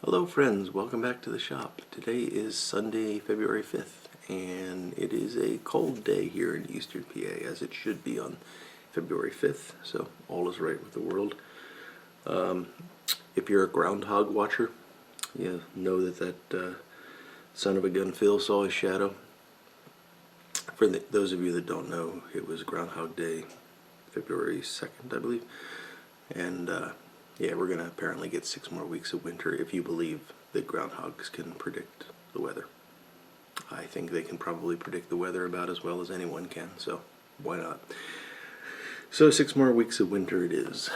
Hello friends, welcome back to the shop. Today is Sunday, February 5th, and it is a cold day here in Eastern PA, as it should be on February 5th, so all is right with the world. If you're a groundhog watcher, you know that son of a gun Phil saw his shadow. For those of you that don't know, it was Groundhog Day, February 2nd, I believe, and yeah, we're going to apparently get 6 more weeks of winter if you believe that groundhogs can predict the weather. I think they can probably predict the weather about as well as anyone can, so why not? So 6 more weeks of winter it is.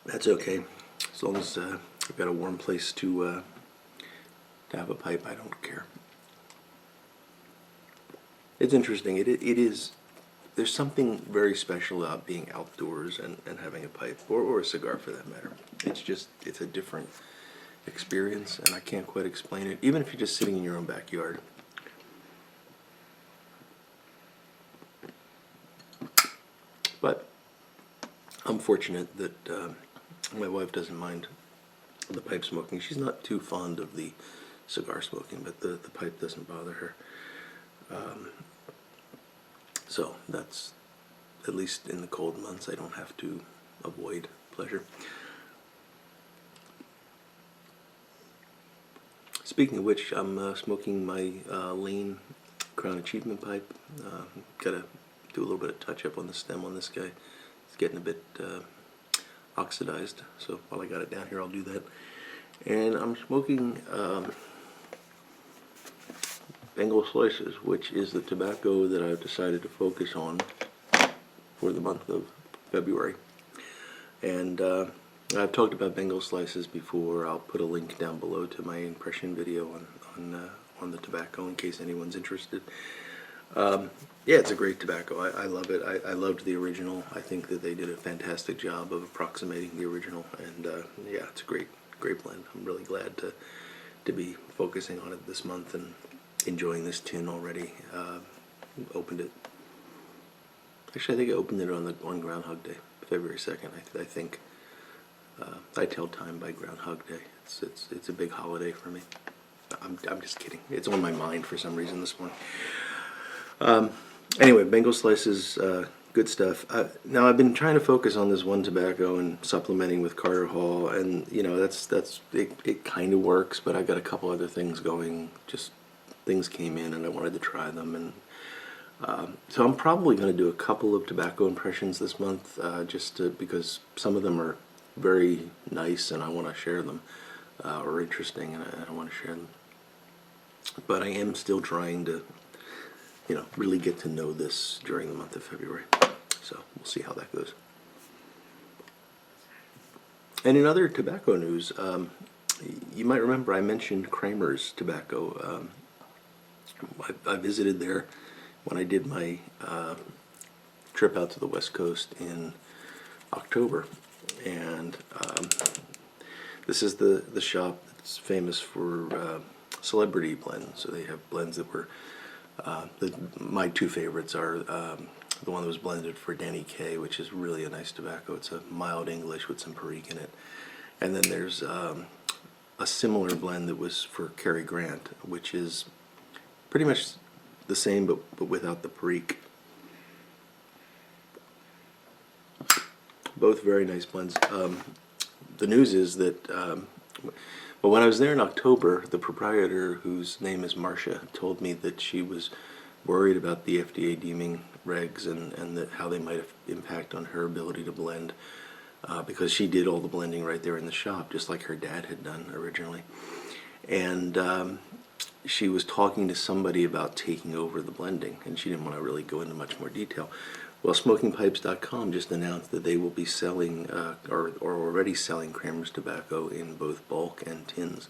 That's okay, as long as I've got a warm place to have a pipe, I don't care. It's interesting, it is. There's something very special about being outdoors and having a pipe, or a cigar for that matter. It's a different experience, and I can't quite explain it, even if you're just sitting in your own backyard. But I'm fortunate that my wife doesn't mind the pipe smoking. She's not too fond of the cigar smoking, but the pipe doesn't bother her. So that's, at least in the cold months, I don't have to avoid pleasure. Speaking of which, I'm smoking my Lane Crown Achievement pipe. Gotta do a little bit of touch up on the stem on this guy. It's getting a bit oxidized, so while I got it down here, I'll do that. And I'm smoking Bengal Slices, which is the tobacco that I've decided to focus on for the month of February. And I've talked about Bengal Slices before. I'll put a link down below to my impression video on the tobacco in case anyone's interested. Yeah, it's a great tobacco. I love it. I loved the original. I think that they did a fantastic job of approximating the original, and yeah, it's a great blend. I'm really glad to be focusing on it this month and enjoying this tin already. Opened it. Actually, I think I opened it on Groundhog Day, February 2nd. I think I tell time by Groundhog Day. It's a big holiday for me. I'm just kidding. It's on my mind for some reason this morning. Anyway, Bengal Slices, good stuff. Now I've been trying to focus on this one tobacco and supplementing with Carter Hall, and you know it kind of works. But I got a couple other things going. Just things came in, and I wanted to try them, and so I'm probably going to do a couple of tobacco impressions this month, because some of them are very nice, and I want to share them, or interesting, and I want to share them. But I am still trying to, really get to know this during the month of February. So we'll see how that goes. And in other tobacco news, you might remember I mentioned Kramer's Tobacco. I visited there when I did my trip out to the West Coast in October, and this is the shop that's famous for celebrity blends. So they have blends that were my two favorites are the one that was blended for Danny Kaye, which is really a nice tobacco. It's a mild English with some Perique in it, and then there's a similar blend that was for Cary Grant, which is pretty much the same, but without the Perique. Both very nice blends. The news is that, well, when I was there in October, the proprietor, whose name is Marcia, told me that she was worried about the FDA deeming regs and that how they might impact on her ability to blend, because she did all the blending right there in the shop, just like her dad had done originally. And she was talking to somebody about taking over the blending, and she didn't want to really go into much more detail. Well, SmokingPipes.com just announced that they will be selling, or already selling, Kramer's tobacco in both bulk and tins.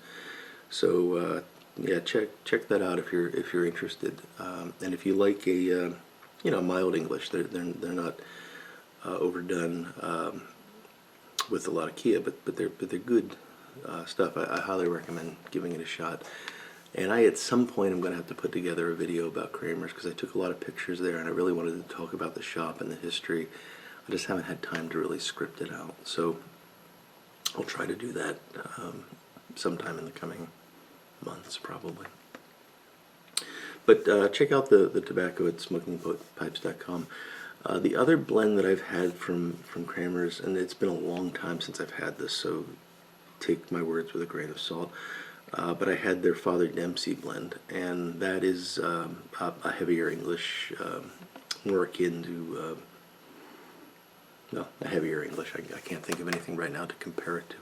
So yeah, check that out if you're interested. And if you like a mild English, they're not overdone with a lot of Kia, but they're good stuff. I highly recommend giving it a shot. And at some point, I'm going to have to put together a video about Kramer's, because I took a lot of pictures there, and I really wanted to talk about the shop and the history. I just haven't had time to really script it out. So I'll try to do that sometime in the coming months, probably. But check out the tobacco at smokingpipes.com. The other blend that I've had from Kramer's, and it's been a long time since I've had this, so take my words with a grain of salt, but I had their Father Dempsey blend, and that is a heavier English, more akin to, no, a heavier English. I can't think of anything right now to compare it to.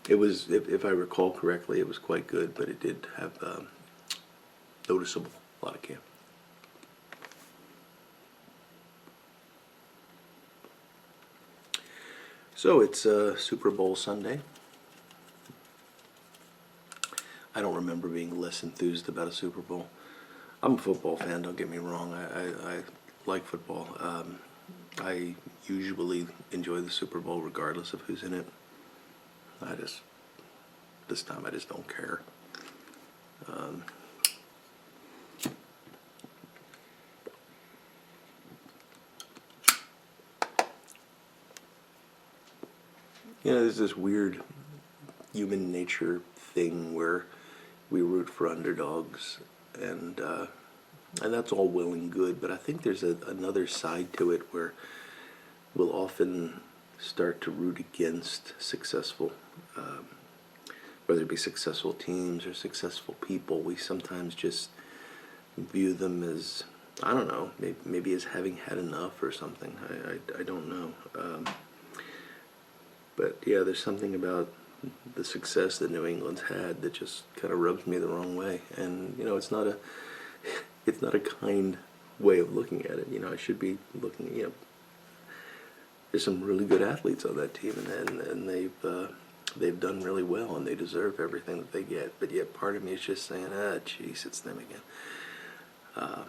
It was, if I recall correctly, it was quite good, but it did have noticeable a lot of camp. So it's Super Bowl Sunday. I don't remember being less enthused about a Super Bowl. I'm a football fan, don't get me wrong. I like football. I usually enjoy the Super Bowl regardless of who's in it. This time I just don't care. You know, there's this weird human nature thing where we root for underdogs, and that's all well and good, but I think there's another side to it where we'll often start to root against successful, whether it be successful teams or successful people. We sometimes just view them as, I don't know, maybe as having had enough or something. I don't know. But yeah, there's something about the success that New England's had that just kind of rubs me the wrong way. And you know, it's not a kind way of looking at it. You know, I should be looking. You know, there's some really good athletes on that team, and they've done really well, and they deserve everything that they get. But yet, part of me is just saying, geez, it's them again.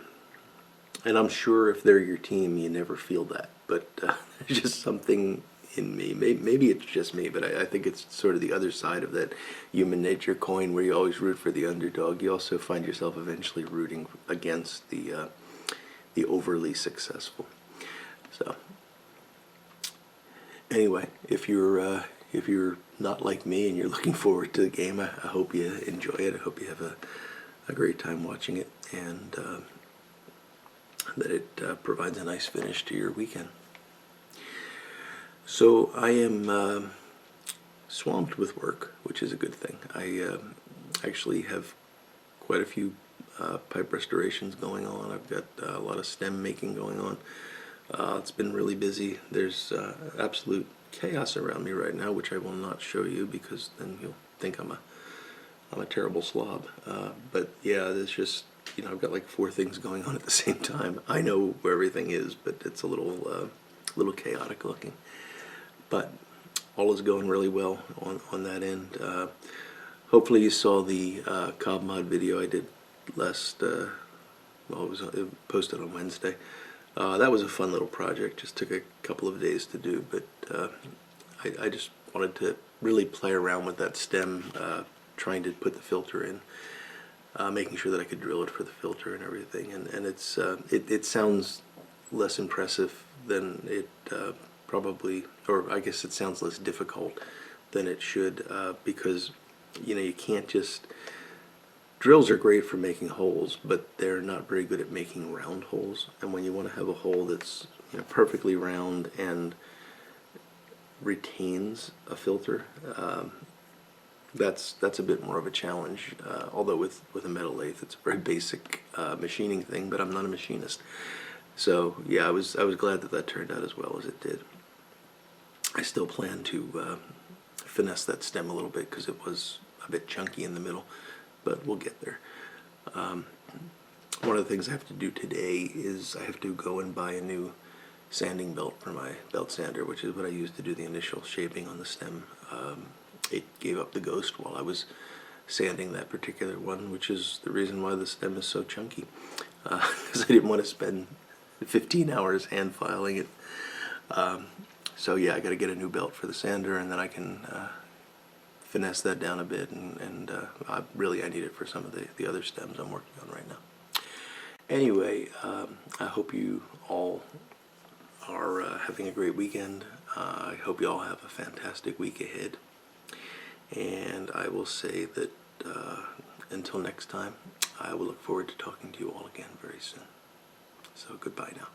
And I'm sure if they're your team, you never feel that. But there's just something in me. Maybe it's just me, but I think it's sort of the other side of that human nature coin where you always root for the underdog. You also find yourself eventually rooting against the overly successful. So anyway, if you're not like me and you're looking forward to the game, I hope you enjoy it. I hope you have a great time watching it, and that it provides a nice finish to your weekend. So I am swamped with work, which is a good thing. I actually have quite a few pipe restorations going on. I've got a lot of stem making going on. It's been really busy. There's absolute chaos around me right now, which I will not show you because then you'll think I'm a terrible slob. But yeah, there's just, you know, I've got like 4 things going on at the same time. I know where everything is, but it's a little chaotic looking. But all is going really well on that end. Hopefully you saw the Cobb Mod video I did last, it was posted on Wednesday. That was a fun little project, just took a couple of days to do, but I just wanted to really play around with that stem, trying to put the filter in, making sure that I could drill it for the filter and everything, and it sounds less impressive than it probably, or I guess it sounds less difficult than it should, because you know, you can't just, drills are great for making holes, but they're not very good at making round holes. And when you want to have a hole that's, you know, perfectly round and retains a filter, that's a bit more of a challenge. Although with a metal lathe, it's a very basic machining thing, but I'm not a machinist. So yeah, I was glad that turned out as well as it did. I still plan to finesse that stem a little bit because it was a bit chunky in the middle, but we'll get there. One of the things I have to do today is I have to go and buy a new sanding belt for my belt sander, which is what I used to do the initial shaping on the stem. It gave up the ghost while I was sanding that particular one, which is the reason why the stem is so chunky, because I didn't want to spend 15 hours hand filing it. So yeah, I got to get a new belt for the sander, and then I can finesse that down a bit, and I need it for some of the other stems I'm working on right now. Anyway, I hope you all are having a great weekend. I hope you all have a fantastic week ahead. And I will say that until next time, I will look forward to talking to you all again very soon. So goodbye now.